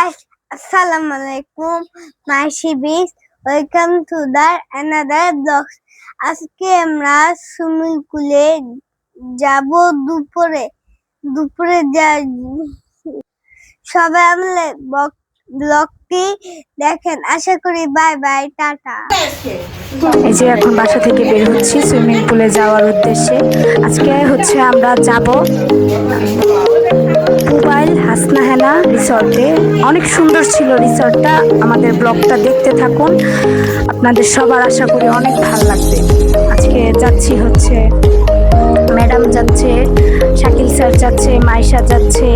guys, assalamu alaikum. My shibis, welcome to the another vlog. আজকে আমরা swimming পুলে যাব দুপুরে সবাই মিলে ব্লগটি দেখেন। আশা করি বাই বাই, টাটা। এই যে এখন বাসা থেকে বের হচ্ছি সুইমিং পুলে যাওয়ার উদ্দেশ্যে। আজকে হচ্ছে আমরা যাব পুবাইল হাসনা হেনা রিসর্টে। অনেক সুন্দর ছিল রিসর্টটা। আমাদের ব্লগটা দেখতে থাকুন, আপনাদের সবার আশা করি অনেক ভালো লাগবে। আজকে যাচ্ছি হচ্ছে ম্যাডাম যাচ্ছে, শাকিল স্যার যাচ্ছে, মাইশা যাচ্ছে,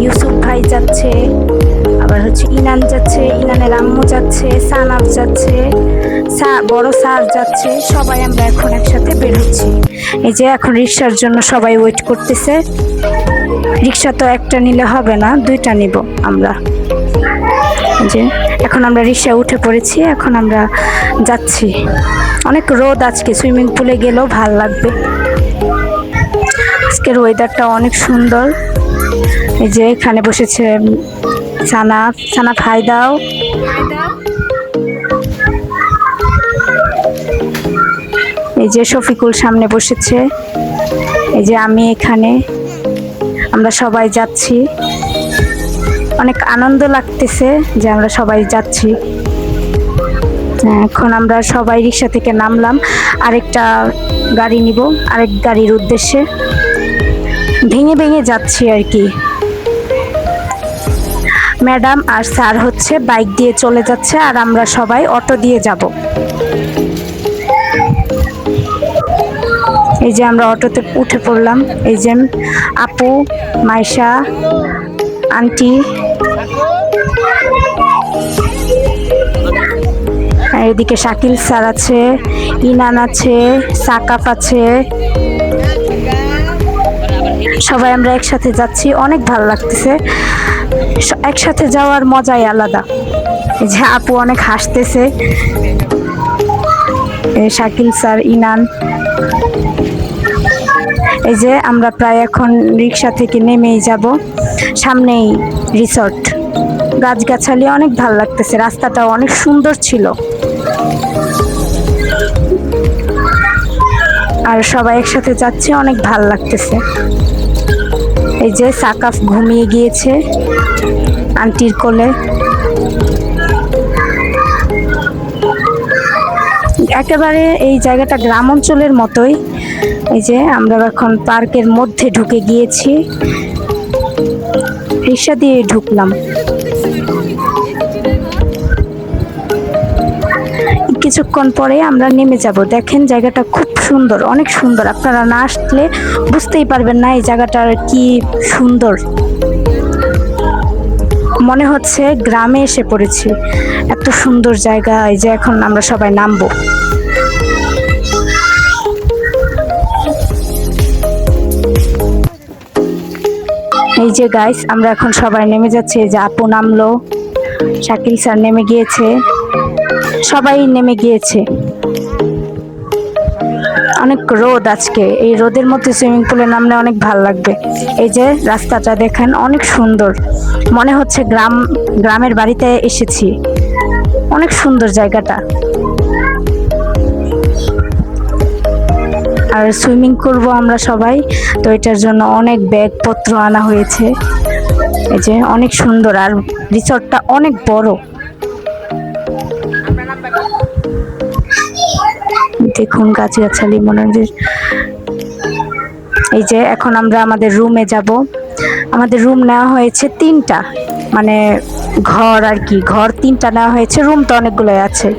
ইউসুফ ভাই যাচ্ছে, আবার হচ্ছে ইনান যাচ্ছে, ইনানের আম্মু যাচ্ছে, সানাফ যাচ্ছে, বড় স্যার যাচ্ছে। সবাই আমরা এখন একসাথে বের হচ্ছি। এই যে এখন রিক্সার জন্য সবাই ওয়েট করতেছে। রিক্সা তো একটা নিলে হবে না, দুইটা নিব আমরা। যে এখন আমরা রিক্সায় উঠে পড়েছি, এখন আমরা যাচ্ছি। অনেক রোদ আজকে, সুইমিং পুলে গেলেও ভাল লাগবে। আজকের ওয়েদারটা অনেক সুন্দর। এই যে এখানে বসেছে সানাফ, হাই দাও। এই যে শফিকুল সামনে বসেছে, এই যে আমি এখানে, আমরা সবাই যাচ্ছি। অনেক আনন্দ লাগতেছে যে আমরা সবাই যাচ্ছি। এখন আমরা সবাই রিক্সা থেকে নামলাম, আরেকটা গাড়ি নিব, আরেক গাড়ির উদ্দেশ্যে। ভেঙে ভেঙে যাচ্ছি আর কি। ম্যাডাম আর স্যার হচ্ছে বাইক দিয়ে চলে যাচ্ছে, আর আমরা সবাই অটো দিয়ে যাব। এই যে আমরা অটোতে উঠে পড়লাম। এই যে আপু, মাইশা, আন্টি, আর এদিকে শাকিল স্যার আছে, ইনান আছে, সাকাফ আছে। সবাই আমরা একসাথে যাচ্ছি, অনেক ভালো লাগতেছে। একসাথে যাওয়ার মজাই আলাদা। এই যে আপু অনেক হাসতেছে, শাকিল স্যার, ইনান। এই যে আমরা প্রায় এখন রিক্সা থেকে নেমেই যাব। সামনেই রিসর্ট, গাছগাছালি, অনেক ভালো লাগতেছে। রাস্তাটা অনেক সুন্দর ছিল, আর সবাই একসাথে যাচ্ছে, অনেক ভালো লাগতেছে। এই যে সাকাফ ঘুমিয়ে গিয়েছে আন্টির কোলে। একেবারে এই জায়গাটা গ্রাম অঞ্চলের মতোই। এই যে আমরা এখন পার্কের মধ্যে ঢুকে গিয়েছি, রিক্সা দিয়ে ঢুকলাম। কিছুক্ষণ পরে আমরা নেমে যাব। দেখেন জায়গাটা খুব সুন্দর, অনেক সুন্দর। আপনারা না আসলে বুঝতেই পারবেন না এই জায়গাটার কি সুন্দর। মনে হচ্ছে গ্রামে এসে পড়েছি, এত সুন্দর জায়গা। এই যে এখন আমরা সবাই নামবো। এই যে গাইস, আমরা এখন সবাই নেমে যাচ্ছি। এই যে আপু নামলো, শাকিল স্যার নেমে গিয়েছে, সবাই নেমে গিয়েছে। অনেক রোদ আজকে, এই রোদের মধ্যে সুইমিং পুলে নামলে অনেক ভালো লাগবে। এই যে রাস্তাটা দেখেন, অনেক সুন্দর। মনে হচ্ছে গ্রামের বাড়িতে এসেছি। অনেক সুন্দর জায়গাটা। আর সুইমিং করব আমরা সবাই, তো এটার জন্য অনেক ব্যাগপত্র আনা হয়েছে। এই যে অনেক সুন্দর, আর রিসর্টটা অনেক বড়। দেখুন গাছগাছালি, মনে হয়। এই যে এখন আমরা আমাদের রুমে যাব। আমাদের রুম নেওয়া হয়েছে 3টা, মানে ঘর আর কি। ঘর 3টা নেওয়া হয়েছে, রুম তো অনেকগুলোই আছে।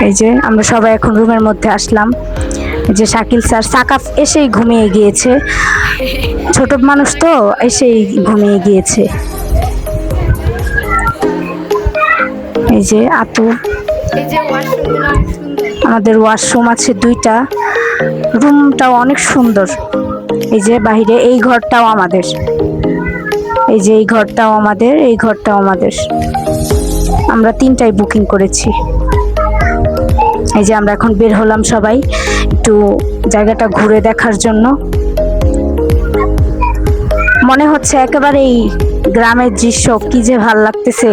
এই যে আমরা সবাই এখন রুমের মধ্যে আসলাম। এই যে শাকিল স্যার, সাকাফ এসেই ঘুমিয়ে গিয়েছে, ছোট মানুষ তো এসেই ঘুমিয়ে গিয়েছে। এই যে আপু, আমাদের ওয়াশরুম আছে 2টা, রুমটাও অনেক সুন্দর। এই যে বাহিরে এই ঘরটাও আমাদের, এই যে এই ঘরটাও আমাদের, এই ঘরটাও আমাদের। আমরা 3টাই বুকিং করেছি। এই যে আমরা এখন বের হলাম সবাই একটু জায়গাটা ঘুরে দেখার জন্য। মনে হচ্ছে একেবারেই গ্রামের দৃশ্য, কি যে ভাল লাগতেছে।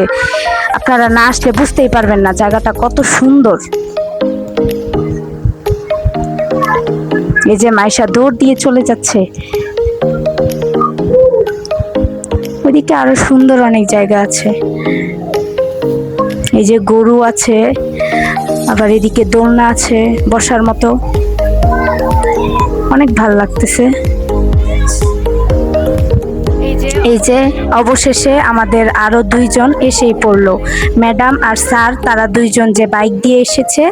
আপনারা না আসলে বুঝতেই পারবেন না জায়গাটা কত সুন্দর। এই যে মাইশা দৌড় দিয়ে চলে যাচ্ছে। ওইদিকে আরো সুন্দর অনেক জায়গা আছে, এই যে গরু আছে, আবার এদিকে দোলনা আছে বসার মতো, অনেক ভাল লাগতেছে। এই যে অবশেষে আমাদের আরো দুইজন এসেই পড়লো, ম্যাডাম আর স্যার। তারা দুইজন যে বাইক দিয়ে এসেছে,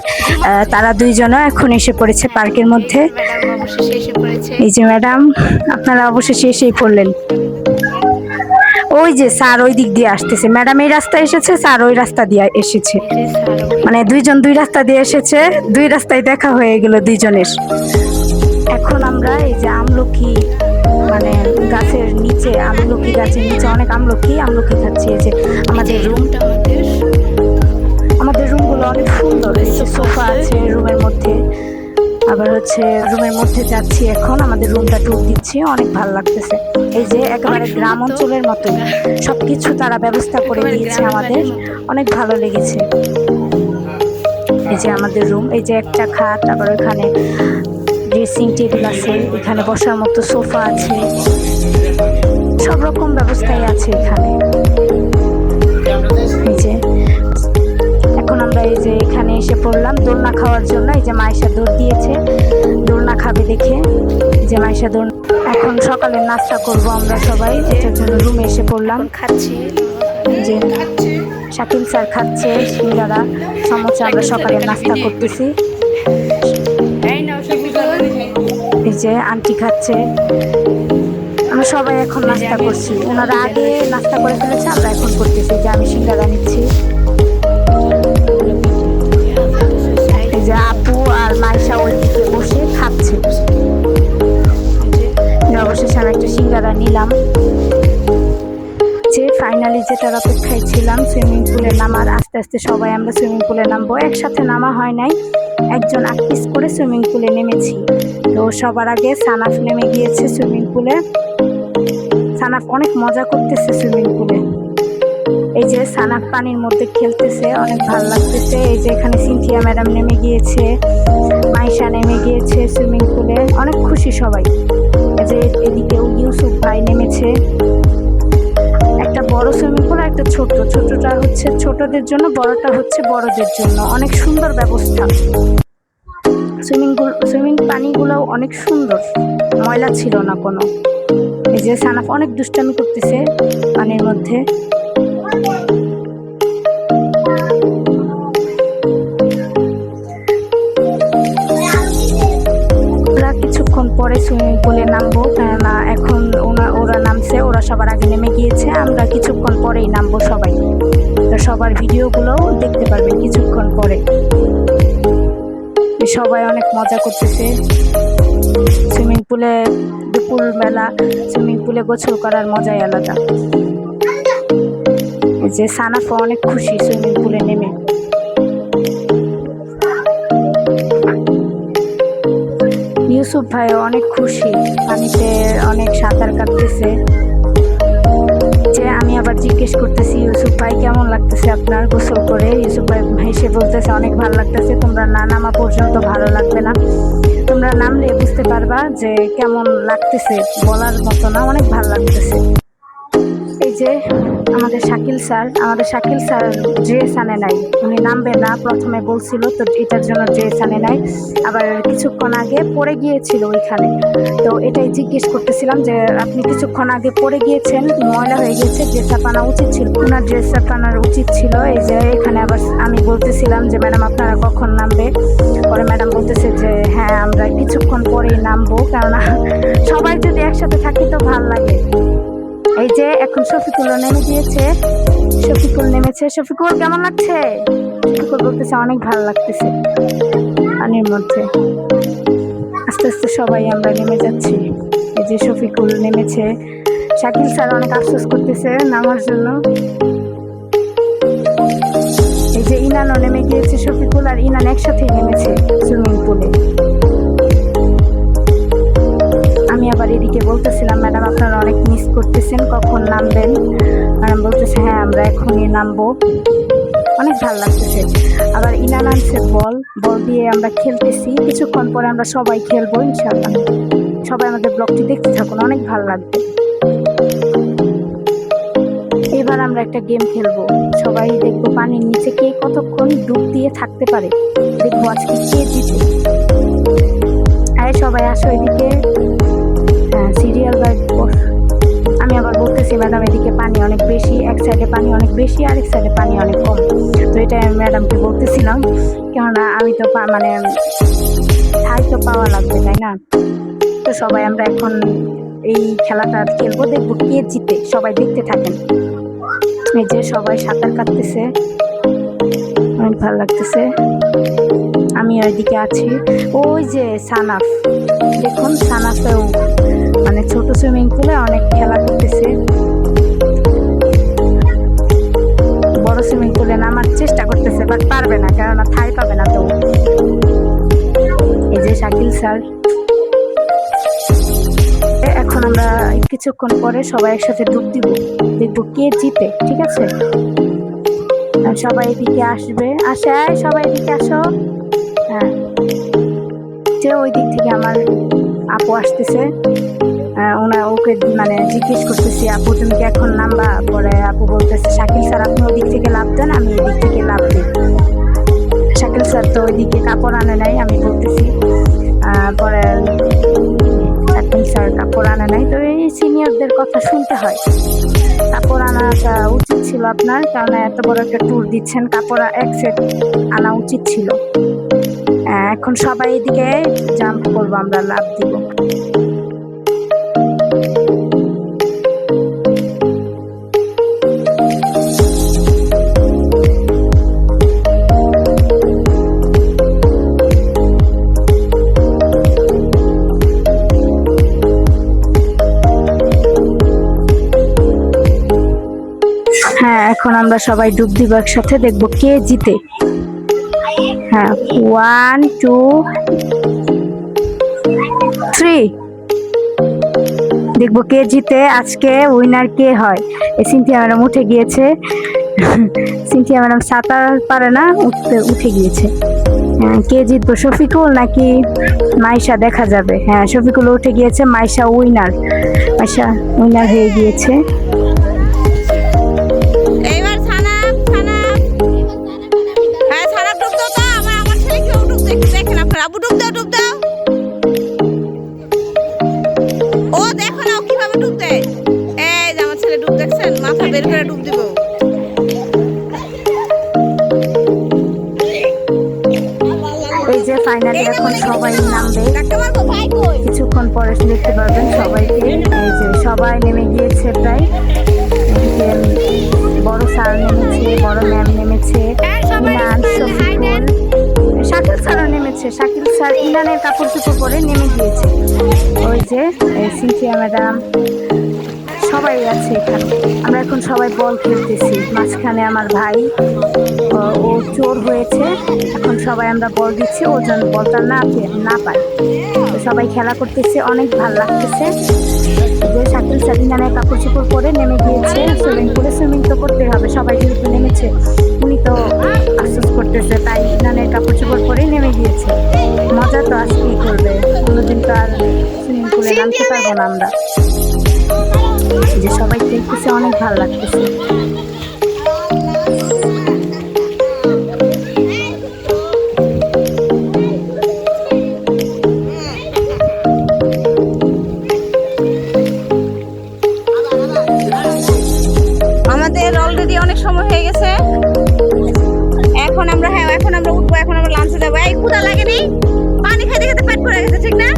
তারা দুইজনও এখন এসে পড়েছে পার্কের মধ্যে। এই যে ম্যাডাম, আপনারা অবশেষে এসেই পড়লেন। ওই যে স্যার ওই দিক দিয়ে আসতেছে, ম্যাডাম এই রাস্তায় এসেছে, স্যার ওই রাস্তা দিয়ে এসেছে, মানে দুইজন দুই রাস্তা দিয়ে এসেছে, দুই রাস্তায় দেখা হয়ে গেল দুইজনের। এখন আমরা এই যে আমলকি, মানে গাছের নিচে, আমলকি গাছের নিচে অনেক আমলকি খাচ্ছি। এই যে আমাদের রুমগুলো অনেক সুন্দর, এই যে সোফা আছে রুমের মধ্যে, আবার হচ্ছে রুমের মধ্যে যাচ্ছি এখন, আমাদের রুমটা ট্যুর দিচ্ছি, অনেক ভালো লাগতেছে। এই যে একেবারে গ্রাম অঞ্চলের মতোই সবকিছু তারা ব্যবস্থা করে দিয়েছে আমাদের, অনেক ভালো লেগেছে। এই যে আমাদের রুম, এই যে একটা খাট, আবার ওইখানে ড্রেসিং টেবিল আছে, এখানে বসার মতো সোফা আছে, সব রকম ব্যবস্থাই আছে এখানে। এই যে এখন আমরা এই যে এখানে এসে পড়লাম দোলনা খাওয়ার জন্য। এই যে মাইশা দৌড় দিয়েছে দোলনা খাবে দেখে, যে মাইশা দোলনা। এখন সকালের নাস্তা করব আমরা সবাই, এটার জন্য রুমে এসে পড়লাম, খাচ্ছি। যে শাকিল স্যার খাচ্ছে সিঙ্গারা সমোসা, আমরা সকালের নাস্তা করতেছি। এই যে আন্টি খাচ্ছে, আমরা সবাই এখন নাস্তা করছি। ওনারা আগে নাস্তা করে ফেলেছে, আমরা এখন করতেছি। যে আমি সিঙ্গারা নিচ্ছি, এই যে আপু আর মাইশা ওই দিকে বসে খাচ্ছে। অবশেষে আমি একটা সিঙ্গারা নিলাম। যে ফাইনালি যেটার অপেক্ষায় ছিলাম, সুইমিং পুলে নামার। আস্তে আস্তে সবাই আমরা সুইমিং পুলে নামবো, একসাথে নামা হয় নাই, একজন আটপিস করে সুইমিং পুলে নেমেছি। তো সবার আগে সানাফ নেমে গিয়েছে সুইমিং পুলে। সানাফ অনেক মজা করতেছে সুইমিং পুলে। এই যে সানাফ পানির মধ্যে খেলতেছে, অনেক ভালো লাগতেছে। এই যে এখানে সিনথিয়া ম্যাডাম নেমে গিয়েছে, মাইশা নেমে গিয়েছে সুইমিং পুলে, অনেক খুশি সবাই। এই যে এদিকেও ইউসুফ ভাই নেমেছে। একটা বড় সুইমিং পুল, একটা ছোট, ছোটটা হচ্ছে ছোটদের জন্য, বড়টা হচ্ছে বড়দের জন্য, অনেক সুন্দর ব্যবস্থা। সুইমিং পানিগুলোও অনেক সুন্দর, ময়লা ছিল না কোনো। এই যে সানাফ অনেক দুষ্টামি করতেছে পানির মধ্যে। আমরা কিছুক্ষণ পরে সুইমিং পুলে নামবো, কেননা এখন ওরা নামছে, ওরা সবার আগে নেমে গিয়েছে, আমরা কিছুক্ষণ পরেই নামবো সবাই। তো সবার ভিডিওগুলোও দেখতে পারবেন কিছুক্ষণ পরে। সবাই অনেক মজা করতেছে সুইমিং পুলে। দুপুরবেলা সুইমিং পুলে গোসল করার মজাই আলাদা। এই যে সানাফও অনেক খুশি সুইমিং পুলে নেমে। ইউসুফ ভাইও অনেক খুশি, পানিতে অনেক সাঁতার কাটতেছে। যে আমি আবার জিজ্ঞেস করতেছি, ইউসুফ ভাই কেমন লাগতেছে আপনার গোসল করে? ইউসুফ ভাই হেসে বলতেছে, অনেক ভালো লাগতেছে, তোমরা না নামা পর্যন্ত ভালো লাগবে না, তোমরা নামলে বুঝতে পারবা যে কেমন লাগতেছে, বলার মতো না, অনেক ভালো লাগতেছে। এই যে আমাদের শাকিল স্যার ড্রেস আনে নাই, উনি নামবে না প্রথমে বলছিল, তো এটার জন্য ড্রেস আনে নাই। আবার কিছুক্ষণ আগে পড়ে গিয়েছিল ওইখানে, তো এটাই জিজ্ঞেস করতেছিলাম যে আপনি কিছুক্ষণ আগে পড়ে গিয়েছেন, ময়লা হয়ে গিয়েছে, ড্রেস আপ আনা উচিত ছিল, ওনার ড্রেস আপ আনার উচিত ছিল। এই যে এখানে আবার আমি বলতেছিলাম যে ম্যাডাম আপনারা কখন নামবে? পরে ম্যাডাম বলতেছে যে হ্যাঁ আমরা কিছুক্ষণ পরেই নামবো, কেননা সবাই যদি একসাথে থাকি তো ভাল লাগে। এই যে এখন শফিকুলও নেমে গিয়েছে, শফিকুল কেমন লাগছে? শফিকুল বলতেছে অনেক ভালো লাগতেছে পানির মধ্যে। আস্তে আস্তে সবাই আমরা নেমে যাচ্ছি। এই যে শফিকুল নেমেছে, শাকিল স্যার অনেক আফসোস করতেছে নামার জন্য। এই যে ইনানও নেমে গিয়েছে, শফিকুল আর ইনান একসাথেই নেমেছে সুইমিং পুলে। আমি আবার এদিকে বলতেছিলাম, ম্যাডাম আপনারা অনেক মিস করতেছেন, কখন নামবেন? ম্যাডাম বলতেছে হ্যাঁ আমরা এখনই নামবো। অনেক ভালো লাগতেছে। আবার ইনান আনছে বল দিয়ে আমরা খেলতেছি, কিছুক্ষণ পরে আমরা সবাই খেলবো ইনশাল্লাহ। সবাই আমাদের ব্লগটি দেখতে থাকুন, অনেক ভালো লাগবে। এবার আমরা একটা গেম খেলবো, সবাই দেখবো পানির নিচে কে কতক্ষণ ডুব দিয়ে থাকতে পারে, দেখবো আজকে কে জিতে। আরে সবাই আসো এদিকে। সিরিয়াল বাই আমি আবার বলতেছি ম্যাডাম এদিকে পানি অনেক বেশি, এক সাইডে পানি অনেক বেশি আর এক সাইডে পানি অনেক কম। তো এটা আমি ম্যাডামকে বলতেছিলাম, কেননা আমি তো মানে ঠাই তো পাওয়া লাগবে তাই না। তো সবাই আমরা এখন এই খেলাটা খেলবো, দেখবো কে জিতে, সবাই দেখতে থাকেন। এই যে সবাই সাঁতার কাটতেছে, অনেক ভালো লাগতেছে। আমি ওইদিকে আছি, ওই যে সানাফ, দেখুন সানাফেও মানে ছোট সুইমিং পুলে অনেক খেলা করতেছে। বড় সুইমিং পুলে নামার চেষ্টা করতেছে, বাট পারবে না, কেননা ঠাই পাবে না। তো এই যে শাকিল স্যার। এখন আমরা কিছুক্ষণ পরে সবাই একসাথে ডুব দিব, দেখবো কে জিতে, ঠিক আছে? সবাই এদিকে আসবে, সবাই এদিকে আসো। হ্যাঁ, যে ওই দিক থেকে আমার আপু আসতেছে, ওকে মানে জিজ্ঞেস করতেছি আপু তুমি কি এখন নামবা? পরে আপু বলতেছে শাকিল স্যার আপনি ওই দিক থেকে লাভ দেন, আমি এই দিক থেকে লাভ দিই। শাকিল স্যার তো ওইদিকে কাপড় আনে নাই, আমি বলতেছি। পরে শাকিল স্যার কাপড় আনে নাই। তো এই সিনিয়রদের কথা শুনতে হয়, কাপড় আনাটা উচিত ছিল আপনার, কারণ এত বড় একটা ট্যুর দিচ্ছেন, কাপড় এক সেট আনা উচিত ছিল। এখন সবাই এদিকে জাম্প করবো, আমরা লাভ দিব। হ্যাঁ, এখন আমরা সবাই ডুব দিব একসাথে, দেখবো কে জিতে। হ্যাঁ, 1 2 3 দেখবো কে জিতে, আজকে উইনার কে হয়। সিনথিয়া ম্যাডাম উঠে গিয়েছে, সিনথিয়া ম্যাডাম সাঁতার পারে না, উঠে গিয়েছে। কে জিতবো, শফিকুল নাকি মাইশা? দেখা যাবে। হ্যাঁ, শফিকুল উঠে গিয়েছে, মাইশা উইনার হয়ে গিয়েছে। ও দেখো না কিভাবে ডুব দেয়, এই যে আমার ছেলে ডুব দেখছেন, মাথা বের করে ডুব দিব। এই যে ফাইনালি এখন সবাই নামবে, কিছুক্ষণ পরে দেখতে পারবেন সবাইকে। এই যে সবাই নেমে গিয়েছে প্রায়, বড় স্যার নেমেছে, বড় ম্যাম নেমেছে, ইনান, শফিকুল, শাকিল স্যারও নেমেছে। শাকিল স্যার ইনানের কাপড় চোপড় পরে নেমে গিয়েছে। ওই যে সিনথিয়া ম্যাডাম, সবাই আছে এখানে। আমরা এখন সবাই বল খেলতেছি, মাঝখানে আমার ভাই, ও চোর হয়েছে। এখন সবাই আমরা বল দিচ্ছি, ও যেন বলটা না পায়। তো সবাই খেলা করতেছে, অনেক ভালো লাগতেছে। যে শাকিল স্যার ইনানের কাপড় চোপড় পরে নেমে গিয়েছে সুইমিং পুলে। সুইমিং তো করতে হবে, সবাই যেহেতু নেমেছে, উনি তো আফসোস করতেছে, তাই ইনানের কাপড় চোপড় পরে নেমে গিয়েছে। মজা তো আজকেই করবে, কোনোদিন তো আর সুইমিং পুলে নামতে পারবো না আমরা। যে সবাই দেখতেছে, অনেক ভালো লাগতেছে। আমাদের অলরেডি অনেক সময় হয়ে গেছে, এখন আমরা উঠবো, এখন আমরা লাঞ্চে যাবো। এই ক্ষুধা লাগেনি? পানি খেতে খেতে পেট ভরে গেছে, ঠিক না?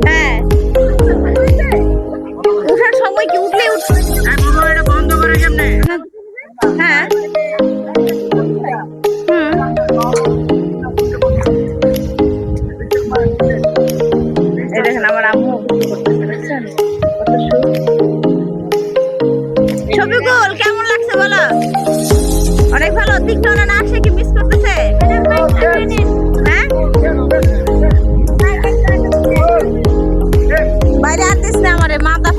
হ্যাঁ, উঠার সময় কি উঠলেই বন্ধ করে কেমনে? হ্যাঁ, এই দেখেন আমার আম্মু শফিকুল কেমন লাগছে বলো? অনেক ভালো। তিক্তনা না আসে কি মিস করতেছে? হ্যাঁ,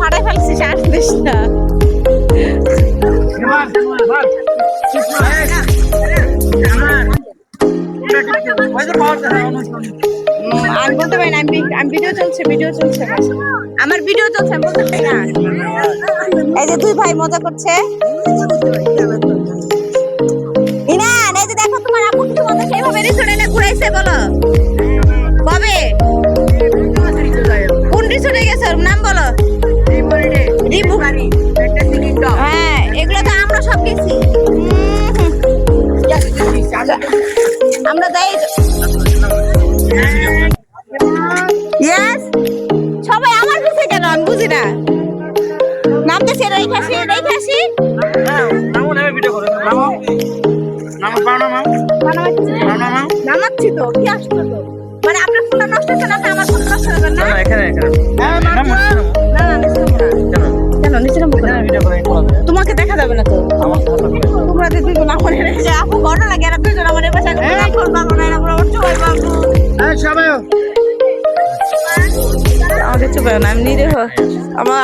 ফাটাই ফেলছিস আর দিস না। আমি বলতে পারি না, আমি ভিডিও চলছে আমার ভিডিও চলছে, আমি বলতে পারি না। এই যে দুই ভাই মজা করছে। ইনান, এই যে দেখো তোমার আপু কি তোমাদের সেইভাবে রিসোর্টে এনে ঘুরাইছে বলো কবে, কোন রিসোর্টে গেছে ওর নাম বলো? রিবু। হ্যাঁ, এগুলো তো আমরা সব গেছি। আমরা যাই। ইয়েস, সবাই আমার পিছে কেন আমি বুঝি না। নামতেছি, রেখে আসি। নামাচ্ছি তো, কি আসতো তো, মানে আপনার ফোনটা নষ্ট হচ্ছে না, আমার ফোন নষ্ট হবে না। কেন নিচে নামবো কেন? তোমাকে দেখা যাবে না তো, তোমরা যে দুজন আমার রেখে আপু ঘটনা লাগে, এরা দুজন আমার এবার আমাকে চুপায় না, আমি নিরীহ,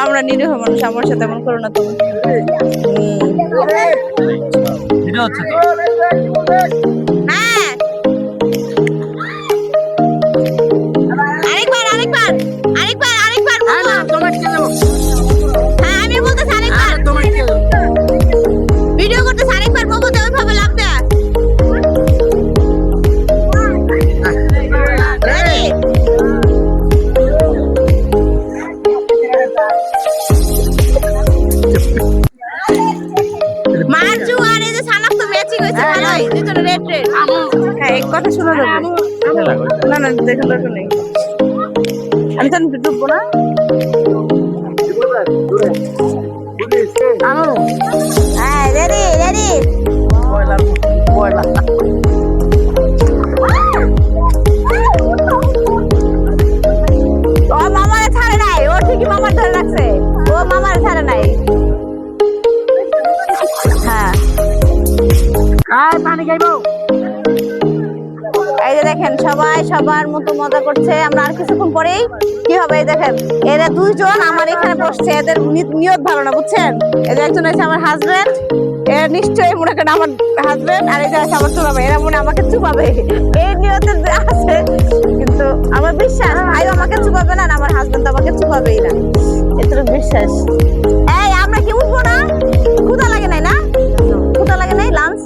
আমরা নিরীহ মানুষ, আমার সাথে এমন করো না তুমি। হ্যাঁ, আরেকবার হ্যাঁ, আমি বলতেছি আরেকবার ভিডিও করতেছি, আরেকবার বলতে ওইভাবে লাভ দেয়া। মার্জু আর এই যে সানাফ তো ম্যাচিং হয়েছে ভালোই, দুজনে রেড। হ্যাঁ, এক কথা শোনা যাবে না, দেখো দরকার নেই, আমি তো ডুববো না। হ্যাঁ, রেডি। ও মামারে ছাড়ে নাই, ও ঠিকই মামার ধরে রাখছে, ও মামার ছাড়ে নাই। হ্যাঁ, পানি খাইবো। এই যে দেখেন সবাই সবার মতো মজা করছে। আমরা আর কিছুক্ষণ পরেই কি হবে, এই দেখেন এরা দুইজন আমার এখানে বসছে, এদের নিয়ত ভালো না, বুঝছেন? এই যে একজন হচ্ছে আমার হাজবেন্ড, এরা নিশ্চয়ই মনে করেন আমার হাজবেন্ড, আর এই যে আছে আমার চুপাবে, এরা মনে আমাকে চুপাবে, এই নিয়তে আছে। কিন্তু আমার বিশ্বাস ভাই আমাকে চুপাবে না, আমার হাজবেন্ড আমাকে চুপাবেই না, এতটুকু বিশ্বাস। এই আমরা কি উঠবো না? ক্ষুধা লাগে নাই না? ক্ষুধা লাগে নাই? লাঞ্চ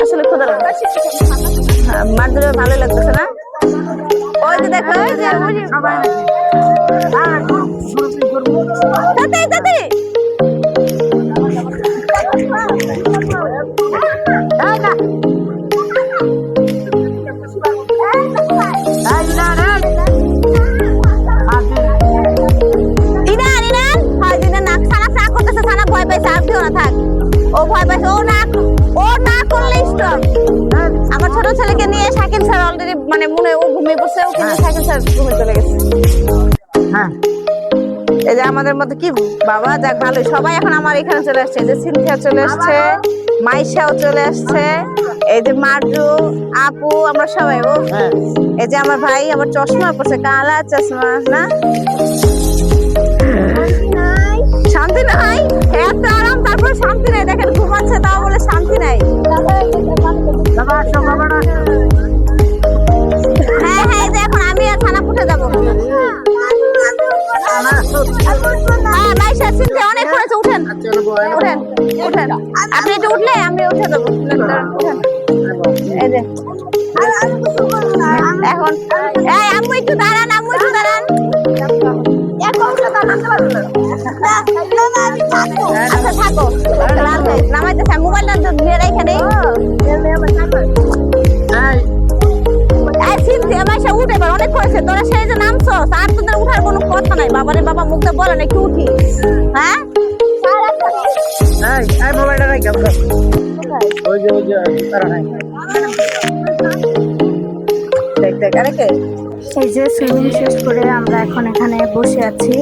আসলে ক্ষুধা লাগে, মারধরে ভালোই লাগতেছে না? ওই যে দেখো, ওই যে আমার ছোট ছেলেকে নিয়ে শাকিল স্যার অলরেডি মানে মনে ও ঘুমিয়ে পড়ছে, ও কিন্তু শাকিল স্যার ঘুমিয়ে চলে গেছে। হ্যাঁ, এই যে আমাদের মধ্যে কি বাবা, যাক ভালোই, সবাই এখন আমার এখানে চলে আসছে। এই যে সিনথিয়া চলে আসছে, মাইশাও চলে আসছে, এই যে মার্জু আপু, আমরা সবাই। ও এই যে আমার ভাই, আমার চশমা পড়ছে, কালা চশমা না, শান্তি নাই, এত আরাম তারপর শান্তি নাই। দেখেন ঘুমাচ্ছে, তাও বলে শান্তি নাই। হ্যাঁ, এখন আমি আর থানা উঠে যাবো। হ্যাঁ, মাইশা চিনতে অনেক করেছে, উঠেন। আপনি একটু উঠলে আমি উঠে যাবো। এই যে এখন আম্মু একটু দাঁড়ান, আচ্ছা থাকো, নামাইতেছে, মোবাইলটা নিয়ে রেখে নেই। উঠে এবার অনেক করেছে, তোরা সেই যে নামছো, আর তোদের উঠার কোনো কথা নাই। বাবারে বাবা, মুখে বলেন একটু উঠি। হ্যাঁ, এই যে সুইমিং শেষ করে আমরা এখন এখানে বসে আছি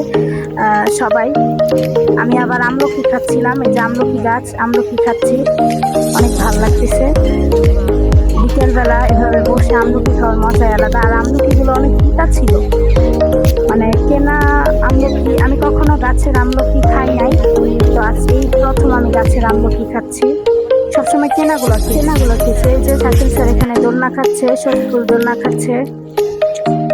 সবাই। আমি আবার আমলকি খাচ্ছিলাম, এই যে আমলকি গাছ, আমলকি খাচ্ছি, অনেক ভালো লাগতেছে। বিকেলবেলা এভাবে বসে আমলকি খাওয়ার মজাই আলাদা। আর আমলকিগুলো অনেক তিতা ছিল, মানে কেনা আমলকি, আমি কখনো গাছের আমলকি খাই নাই, তো আজ এই প্রথম আমি গাছের আমলকি খাচ্ছি। সবসময় কেনাগুলো খেয়েছে। এই যে শাকিল স্যার এখানে দোলনা খাচ্ছে, শফিকুল দোলনা খাচ্ছে।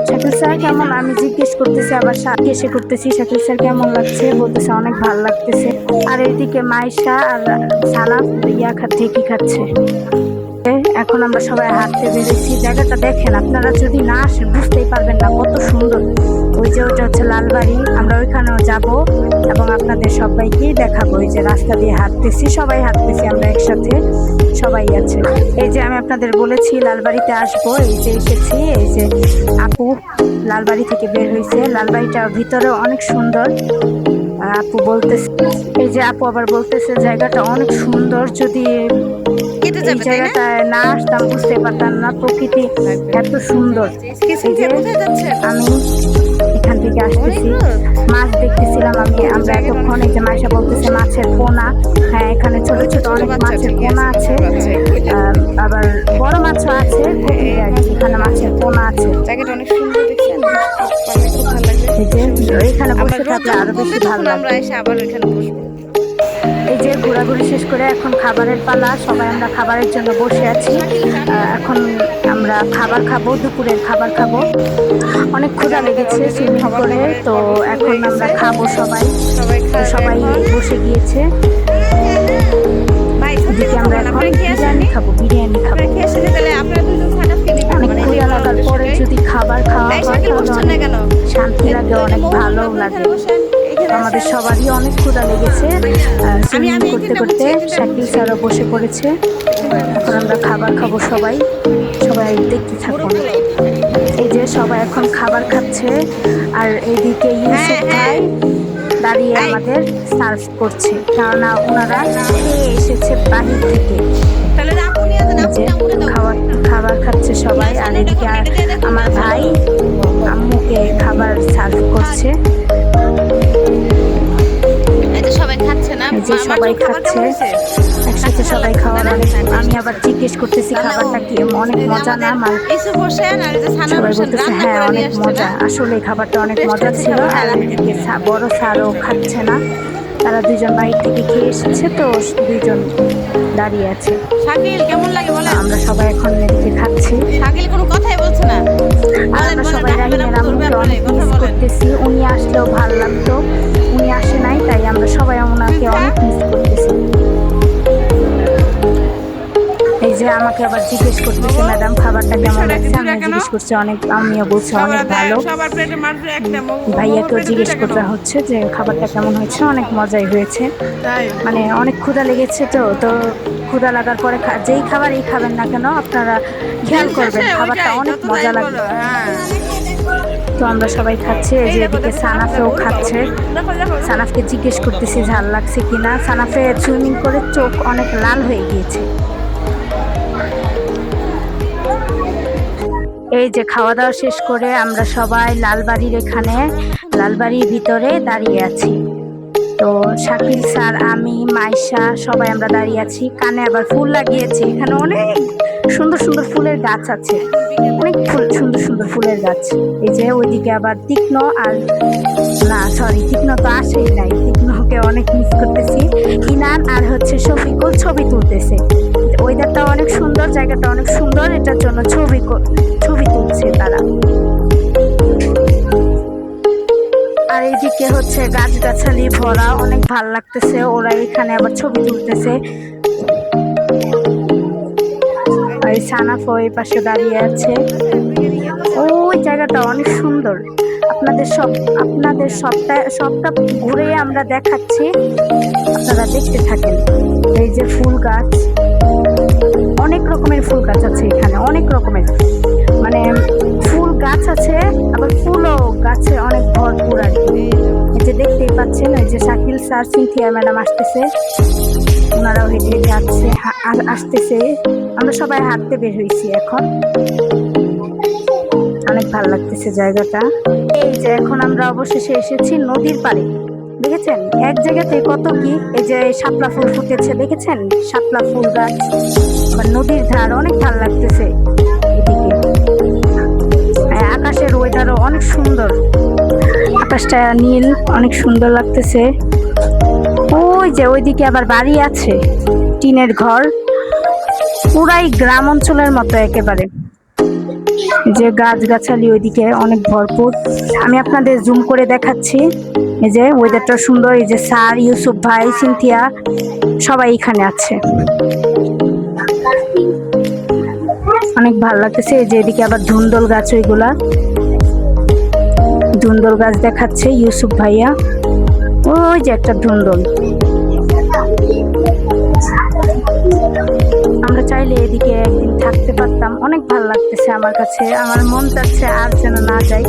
শাকিল স্যার কেমন, আমি জিজ্ঞেস করতেছি, আবার জিজ্ঞেসে করতেছি শাকিল স্যার কেমন লাগছে, বলতেছে অনেক ভালো লাগতেছে। আর এইদিকে মাইশা আর সালাফ ঢেকি খাচ্ছে। এখন আমরা সবাই হাঁটতে বেরিয়েছি। জায়গাটা দেখেন, আপনারা যদি না আসেন বুঝতেই পারবেন না কত সুন্দর। ওই যে ওটা হচ্ছে লালবাড়ি, আমরা ওইখানেও যাব এবং আপনাদের সবাইকেই দেখাবো। এই যে রাস্তা দিয়ে হাঁটতেছি, সবাই হাঁটতেছি আমরা একসাথে, সবাই আছে। এই যে আমি আপনাদের বলেছি লালবাড়িতে আসবো, এই যে এসেছি। এই যে আপু লালবাড়ি থেকে বের হয়েছে, লালবাড়িটা ভিতরে অনেক সুন্দর। আপু বলতেছে, এই যে আপু আবার বলতেছে জায়গাটা অনেক সুন্দর, যদি এই জায়গাটায় না আসতাম বুঝতে পারতাম না প্রকৃতি এত সুন্দর। আমি এখান থেকে আসতেছি, মাছ দেখতেছিলাম আমরা এতক্ষণ। এই যে মাইশা বলতেছে মাছের পোনা, হ্যাঁ এখানে ছোট ছোট অনেক মাছের পোনা আছে, আবার বড় মাছও আছে, এখানে মাছের পোনা আছে। অনেক সুন্দর দেখছেন, এখানে বসে থাকলে আরো বেশি ভালো আমরা এসে আবার এখানে বসবো। এই যে ঘোরাঘুরি শেষ করে এখন খাবারের পালা, সবাই আমরা খাবারের জন্য বসে আছি। এখন আমরা খাবার খাবো, দুপুরের খাবার খাবো। অনেক ক্ষুধা লেগেছে সুইমিং করে, তো এখন আমরা খাবো। সবাই বসে গিয়েছে। এদিকে আমরা এখন বিরিয়ানি খাবো। অনেক ক্ষুধা লাগার পরে যদি খাবার খাওয়া হয় তাহলে শান্তি লাগে, অনেক ভালো লাগে। আমাদের সবারই অনেক ক্ষুধা লেগেছে সুইমিং করতে করতে। শাকিল স্যারও বসে পড়েছে। এখন আমরা খাবার খাবো, সবাই দেখতে থাকুন। এই যে সবাই এখন খাবার খাচ্ছে, আর এইদিকে ইউসুফ ভাই দাঁড়িয়ে আমাদের সার্ভ করছে, কেননা ওনারা খেয়ে এসেছে বাহির থেকে। খাবার খাচ্ছে সবাই, আর এদিকে আমার ভাই আম্মুকে খাবার সার্ভ করছে। সবাই খাচ্ছে না, সবাই খাচ্ছে একসাথে, সবাই খাওয়ার। আমি আবার জিজ্ঞেস করতেছি খাবারটা কি অনেক মজা না? সবাই বলতেছে হ্যাঁ অনেক মজা, আসলে খাবারটা অনেক মজা ছিল। আর এদিকে বড় স্যারও খাচ্ছে না, তারা দুজন বাইরে থেকে খেয়ে এসেছে, তো দুজন দাঁড়িয়ে আছে। কেমন লাগে বলে, আমরা সবাই এখন এদিকে খাচ্ছি। কোনো কথাই বলছে না। আমরা সবাই রাহিমের আম্মুকে অনেক মিস করতেছি, উনি আসলেও ভালো লাগতো, উনি আসে নাই, তাই আমরা সবাই ওনাকে অনেক মিস করতেছি। এই যে আমাকে আবার জিজ্ঞেস করতেছে ম্যাডাম খাবারটা কেমন লাগছে, আমি জিজ্ঞেস করছি অনেক, আমিও বলছি অনেক ভালো। ভাইয়াকেও জিজ্ঞেস করতে হচ্ছে যে খাবারটা কেমন হয়েছে, অনেক মজাই হয়েছে। মানে অনেক ক্ষুধা লেগেছে, তো ক্ষুধা লাগার পরে যেই খাবারই খাবেন না কেন আপনারা খেয়াল করবেন খাবারটা অনেক মজা লাগবে। তো আমরা সবাই খাচ্ছি। এই যে এদিকে সানাফেও খাচ্ছে, সানাফকে জিজ্ঞেস করতেছি ঝাল লাগছে কিনা। সানাফে সুইমিং করে চোখ অনেক লাল হয়ে গিয়েছে। এই যে খাওয়া দাওয়া শেষ করে আমরা সবাই লালবাড়ির ভিতরে দাঁড়িয়ে আছি। তো শাকিল স্যার, আমি, মাইশা সবাই আমরা দাঁড়িয়ে আছি। কানে আবার ফুল লাগিয়েছি, এখানে অনেক সুন্দর সুন্দর ফুলের গাছ আছে, অনেক সুন্দর সুন্দর ফুলের গাছ। এই যে ওইদিকে আবার তীক্ষ্ণ তো আসেই নাই, তীক্ষ্ণকে অনেক মিস করতেছি। ইনান আর হচ্ছে শফিকুল ছবি তুলতেছে। ওয়েদারটা অনেক সুন্দর, জায়গাটা অনেক সুন্দর, এটার জন্য ছবি তুলছে তারা। আর এইদিকে হচ্ছে গাছগাছালি ভরা, অনেক ভালো লাগতেছে। ওরা এখানে আবার ছবি তুলতেছে। আর সানাফ ওই পাশে দাঁড়িয়ে আছে। ওই জায়গাটা অনেক সুন্দর। আপনাদের সবটা ঘুরে আমরা দেখাচ্ছি, আপনারা দেখতে থাকেন। এই যে ফুল গাছ, অনেক রকমের ফুল গাছ আছে এখানে, অনেক রকমের, মানে ফুল গাছ আছে, আবার ফুলও গাছে অনেক ভরপুর আর কি। এই যে দেখতেই পাচ্ছেন, ওই যে শাকিল স্যার, সিনথিয়া ম্যাডাম আসতেছে, ওনারাও হেঁটে হেঁটে আসতেছে। আমরা সবাই হাঁটতে বের হয়েছি এখন, অনেক ভালো লাগতেছে জায়গাটা। এই যে এখন আমরা অবশেষে এসেছি নদীর পাড়ে। দেখেছেন এক জায়গাতে কত কি, এই যে শাপলা ফুল ফুটেছে, দেখেছেন শাপলা ফুল গাছ, আবার নদীর ধার, অনেক ভালো লাগতেছে এদিকে। আকাশের ওয়েদারও অনেক সুন্দর, আকাশটা নীল, অনেক সুন্দর লাগতেছে। ওই যে ওইদিকে আবার বাড়ি আছে, টিনের ঘর, পুরাই গ্রাম অঞ্চলের মতো একেবারে। যে গাছগাছালি ওইদিকে অনেক ভরপুর। আমি আপনাদের জুম করে দেখাচ্ছি। এই যে ওয়েদারটা সুন্দর, এই যে স্যার, ইউসুফ ভাই, সিনথিয়া সবাই এখানে আছে, অনেক ভালো লাগতেছে। এই যে এদিকে আবার ধুন্দল গাছ, ওইগুলা ধুন্দল গাছ দেখাচ্ছে ইউসুফ ভাইয়া। ওই যে একটা ধুন্দল। আমরা চাইলে এদিকে একদিন থাকতে পারতাম, অনেক ভালো লাগতেছে আমার কাছে, আমার মন চাচ্ছে আর যেন না যাই।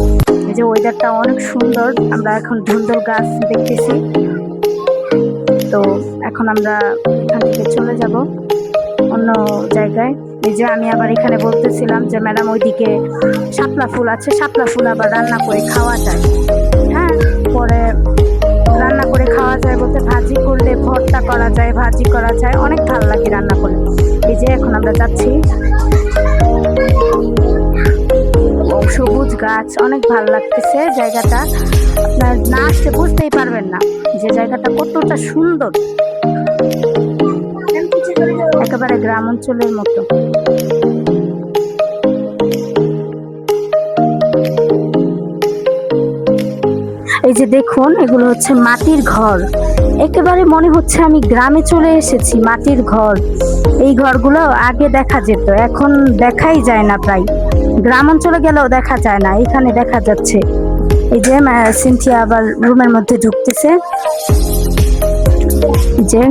এই যে ওয়েদারটা অনেক সুন্দর। আমরা এখন ধুন্দল গাছ দেখতেছি, তো এখন আমরা এখান থেকে চলে যাব অন্য জায়গায়। এই যে আমি আবার এখানে বলতেছিলাম যে ম্যাডাম ওইদিকে শাপলা ফুল আছে, শাপলা ফুল আবার রান্না করে খাওয়া যায়। হ্যাঁ, পরে রান্না করে খাওয়া যায় বলতে ভাজি করলে, ভর্তা করা যায়, ভাজি করা যায়, অনেক ভালো লাগে রান্না করে। এই যে এখন আমরা যাচ্ছি, সবুজ গাছ, অনেক ভালো লাগতেছে জায়গাটা। আপনার না আসলে বুঝতেই পারবেন না যে জায়গাটা কতটা সুন্দর, একেবারে গ্রাম অঞ্চলের মতো। এই যে দেখুন, এগুলো হচ্ছে মাটির ঘর, একেবারে মনে হচ্ছে আমি গ্রামে চলে এসেছি। মাটির ঘর, এই ঘরগুলো আগে দেখা যেত, এখন দেখাই যায় না, প্রায় গ্রাম অঞ্চলে গেলেও দেখা যায় না, এখানে দেখা যাচ্ছে। এই যে সিনথিয়া আবার রুমের মধ্যে ঢুকতেছে। যে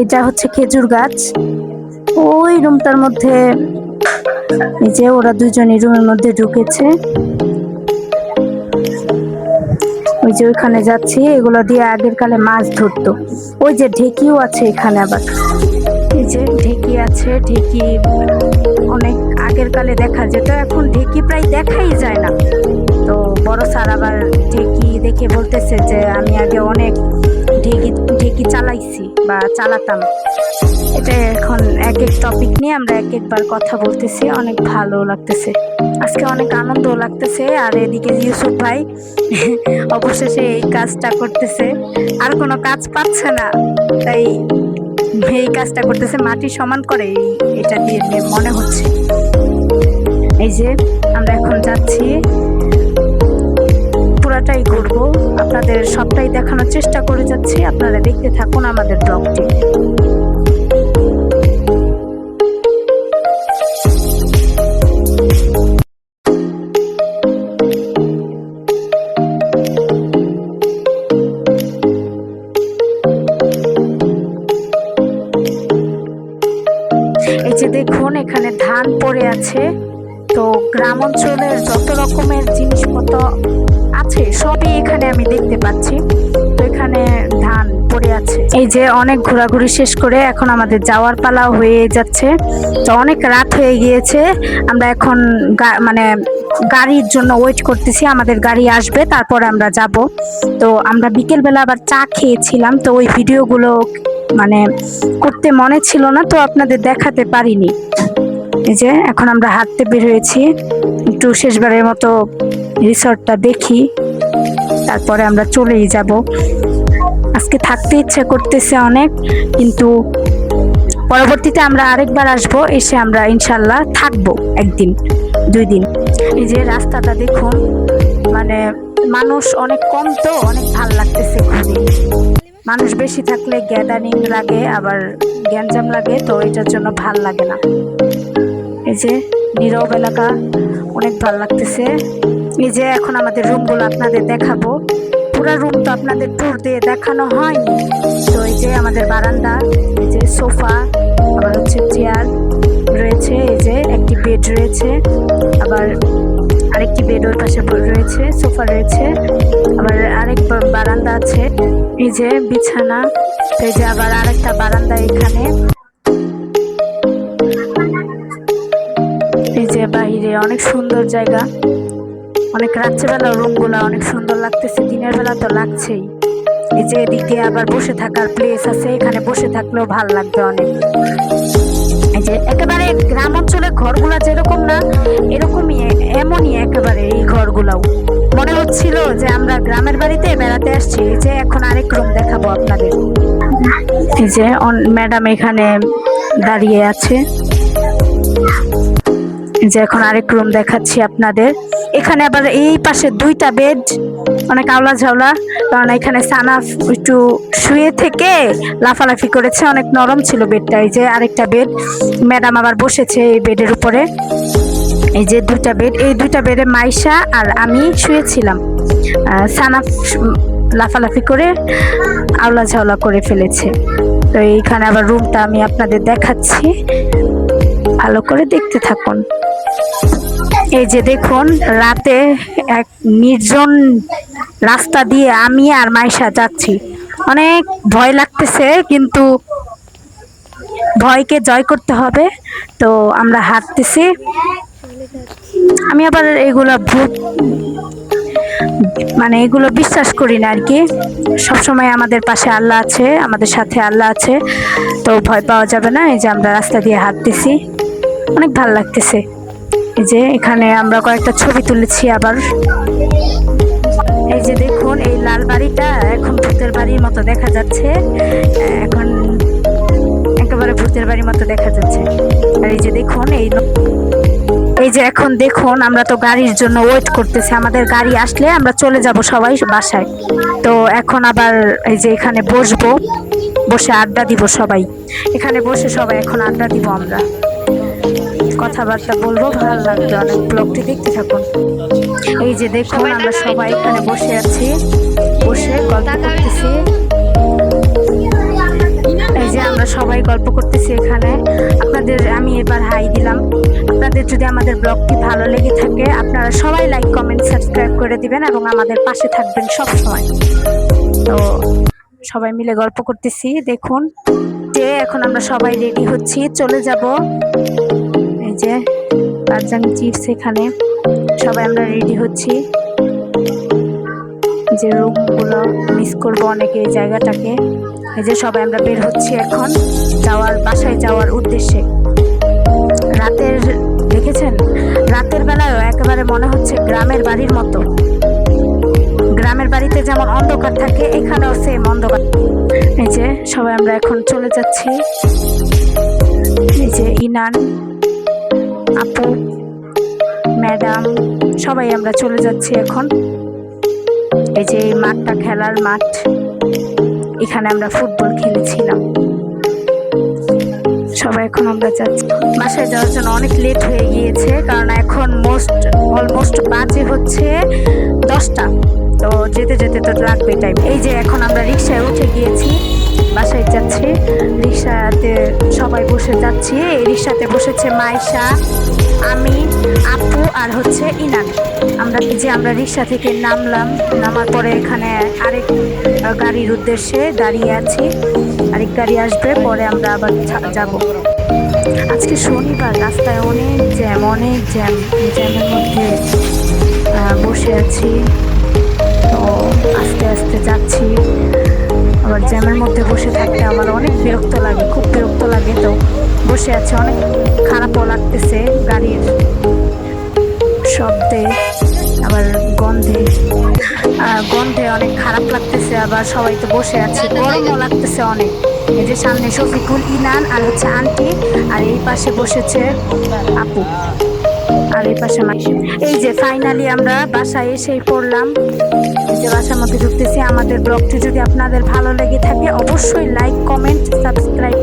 এটা হচ্ছে খেজুর গাছ, ওই রুমটার মধ্যে এই যে ওরা দুজনই রুমের মধ্যে ঢুকেছে। ওই যে ওইখানে যাচ্ছি, এগুলো দিয়ে আগের কালে মাছ ধরতো। ওই যে ঢেকিও আছে এখানে, আবার এই যে ঢেকি আছে, ঢেকি অনেক আগের কালে দেখা যেত, এখন ঢেকি প্রায় দেখাই যায় না। তো বড় স্যার আবার ঢেকি দেখে বলতেছে যে আমি আগে অনেক ঢেকি চালাইছি বা চালাতাম। এটা এখন এক এক টপিক নিয়ে আমরা এক একবার কথা বলতেছি, অনেক ভালো লাগতেছে, আজকে অনেক আনন্দ লাগতেছে। আর এদিকে ইউসুফ ভাই অবশেষে এই কাজটা করতেছে, আর কোনো কাজ পাচ্ছে না, তাই এই কাজটা করতেছে, মাটি সমান করে এটা দিয়ে মনে হচ্ছে। এই যে আমরা এখন যাচ্ছি, পুরাটাই ঘুরবো, আপনাদের সবটাই দেখানোর চেষ্টা করে যাচ্ছি, আপনারা দেখতে থাকুন আমাদের ব্লগটি। এই যে দেখুন, এখানে ধান পড়ে আছে। তো গ্রাম অঞ্চলের যত রকমের জিনিসপত্র আছে সবই এখানে আমি দেখতে পাচ্ছি। তো এখানে ধান পড়ে আছে। এই যে অনেক ঘোরাঘুরি শেষ করে এখন আমাদের যাওয়ার পালা হয়ে যাচ্ছে। তো অনেক রাত হয়ে গিয়েছে, আমরা এখন মানে গাড়ির জন্য ওয়েট করতেছি, আমাদের গাড়ি আসবে তারপরে আমরা যাব। তো আমরা বিকেলবেলা আবার চা খেয়েছিলাম, তো ওই ভিডিওগুলো মানে করতে মনে ছিল না, তো আপনাদের দেখাতে পারিনি। এই যে এখন আমরা হাঁটতে বের হয়েছি, একটু শেষবারের মতো রিসর্টটা দেখি, তারপরে আমরা চলেই যাব। আজকে থাকতে ইচ্ছা করতেছে অনেক, কিন্তু পরবর্তীতে আমরা আরেকবার আসবো, এসে আমরা ইনশাল্লাহ থাকবো একদিন 2 দিন। এই যে রাস্তাটা দেখুন, মানে মানুষ অনেক কম, তো অনেক ভালো লাগতেছে ঘুরে। মানুষ বেশি থাকলে গ্যাদারিং লাগে, আবার গ্যাঞ্জাম লাগে, তো এটার জন্য ভাল লাগে না। এই যে নীরব এলাকা, অনেক ভালো লাগতেছে। এই যে এখন আমাদের রুমগুলো আপনাদের দেখাবো, পুরো রুম তো আপনাদের ট্যুর দিয়ে দেখানো হয়নি। তো এই যে আমাদের বারান্দা, এই যে সোফা, আবার হচ্ছে চেয়ার রয়েছে, এই যে একটি বেড রয়েছে, আবার আরেকটি বেড ওই পাশে রয়েছে, সোফা রয়েছে, আবার আরেক বারান্দা আছে, এই যে বিছানা। এই যে আবার আরেকটা বারান্দা এখানে। এই যে বাইরে অনেক সুন্দর জায়গা, অনেক রাত্রেবেলা রুমগুলা অনেক সুন্দর লাগতেছে, দিনের বেলা তো লাগছেই। এই যে এদিক দিয়ে আবার বসে থাকার প্লেস আছে, এখানে বসে থাকলেও ভাল লাগবে অনেক। এই যে একেবারে গ্রাম অঞ্চলে ঘরগুলা যেরকম না এরকমই এমনই একেবারে এই ঘরগুলাও মনে হচ্ছিল যে আমরা গ্রামের বাড়িতে বেড়াতে আসছি। এই যে এখন আরেক রুম দেখাবো আপনাদের। এই যে ম্যাডাম এখানে দাঁড়িয়ে আছে। যে এখন আরেক রুম দেখাচ্ছি আপনাদের। এখানে আবার এই পাশে দুইটা বেড, অনেক আওলা ঝাওলা, কারণ এখানে সানাফ একটু শুয়ে থেকে লাফালাফি করেছে, অনেক নরম ছিল বেডটা। এই যে আরেকটা বেড, ম্যাডাম আবার বসেছে এই বেডের উপরে। এই যে দুইটা বেড, এই দুইটা বেডে মাইশা আর আমি শুয়েছিলাম। সানাফ লাফালাফি করে আওলা ঝাওলা করে ফেলেছে। তো এইখানে আবার রুমটা আমি আপনাদের দেখাচ্ছি, ভালো করে দেখতে থাকুন। এই যে দেখুন, রাতে এক নির্জন রাস্তা দিয়ে আমি আর মাইশা যাচ্ছি। অনেক ভয় লাগতেছে, কিন্তু ভয়কে জয় করতে হবে। তো আমরা হাঁটতেছি। আমি আবার এগুলো ভূত মানে এগুলো বিশ্বাস করি না আর কি। সবসময় আমাদের পাশে আল্লাহ আছে, আমাদের সাথে আল্লাহ আছে, তো ভয় পাওয়া যাবে না। এই যে আমরা রাস্তা দিয়ে হাঁটতেছি, অনেক ভালো লাগতেছে। এই যে এখানে আমরা কয়েকটা ছবি তুলেছি আবার। এই যে দেখুন, এই লাল বাড়িটা এখন ভূতের বাড়ির মতো দেখা যাচ্ছে, এখন একেবারে ভূতের বাড়ির মতো দেখা যাচ্ছে। আর এই যে দেখুন, এই যে এখন দেখুন, আমরা তো গাড়ির জন্য ওয়েট করতেছি। আমাদের গাড়ি আসলে আমরা চলে যাব সবাই বাসায়। তো এখন আবার এই যে এখানে বসবো, বসে আড্ডা দিব সবাই। এখানে বসে সবাই এখন আড্ডা দিব, আমরা কথাবার্তা বলবো, ভালো লাগবে অনেক। ব্লগটি দেখতে থাকুন। এই যে দেখুন, আমরা সবাই এখানে বসে আছি, বসে গল্প করতেছি। এই যে আমরা সবাই গল্প করতেছি এখানে। আপনাদের আমি এবার হাই দিলাম। আপনাদের যদি আমাদের ব্লগটি ভালো লেগে থাকে, আপনারা সবাই লাইক, কমেন্ট, সাবস্ক্রাইব করে দিবেন এবং আমাদের পাশে থাকবেন সব সময়। তো সবাই মিলে গল্প করতেছি। দেখুন যে এখন আমরা সবাই রেডি হচ্ছি, চলে যাব। এই যে কারজানি চিপস, এখানে সবাই আমরা রেডি হচ্ছি। যে রুমগুলো মিস করবো অনেকে এই জায়গাটাকে। এই যে সবাই আমরা বের হচ্ছি এখন বাসায় যাওয়ার উদ্দেশ্যে। রাতের দেখেছেন, রাতের বেলায়ও একেবারে মনে হচ্ছে গ্রামের বাড়ির মতো। গ্রামের বাড়িতে যেমন অন্ধকার থাকে, এখানেও সেম অন্ধকার। এই যে সবাই আমরা এখন চলে যাচ্ছি। এই যে ইনান, আপু, ম্যাডাম, সবাই আমরা চলে যাচ্ছি এখন। এই যে এই মাঠটা খেলার মাঠ, এখানে আমরা ফুটবল খেলেছিলাম। সবাই এখন আমরা যাচ্ছি বাসায় যাওয়ার জন্য। অনেক লেট হয়ে গিয়েছে, কারণ এখন অলমোস্ট বাজে হচ্ছে 10টা। তো যেতে যেতে তো লাগবে টাইম। এই যে এখন আমরা রিক্সায় উঠে গিয়েছি, বাসায় যাচ্ছি। রিক্সাতে সবাই বসে যাচ্ছি। এই রিক্সাতে বসেছে মাইশা, আমি, আপু আর হচ্ছে ইনান। আমরা রিক্সা থেকে নামার পরে এখানে আরেক গাড়ির উদ্দেশ্যে দাঁড়িয়ে আছি। আরেক গাড়ি আসবে, পরে আমরা আবার যাব। আজকে শনিবার, রাস্তায় অনেক জ্যাম। জ্যামের মধ্যে বসে আছি, তো আস্তে আস্তে যাচ্ছি। আবার জ্যামের মধ্যে বসে থাকতে আমার অনেক বিরক্ত লাগে, খুব বিরক্ত লাগে। তো বসে আছে, অনেক খারাপও লাগতেছে গাড়ির শব্দে, আবার গন্ধে অনেক খারাপ লাগতেছে। আবার সবাই তো বসে আছে, গরমও লাগতেছে অনেক। এই যে সামনে শফিকুল, ইনান আর হচ্ছে আন্টি, আর এই পাশে বসেছে আপু, আর এই পাশে মাইশা। এই যে ফাইনালি আমরা বাসায় এসেই পড়লাম। এই যে বাসার মধ্যে ঢুকতেছি। আমাদের ব্লগটি যদি আপনাদের ভালো লেগে থাকে, অবশ্যই লাইক, কমেন্ট, সাবস্ক্রাইব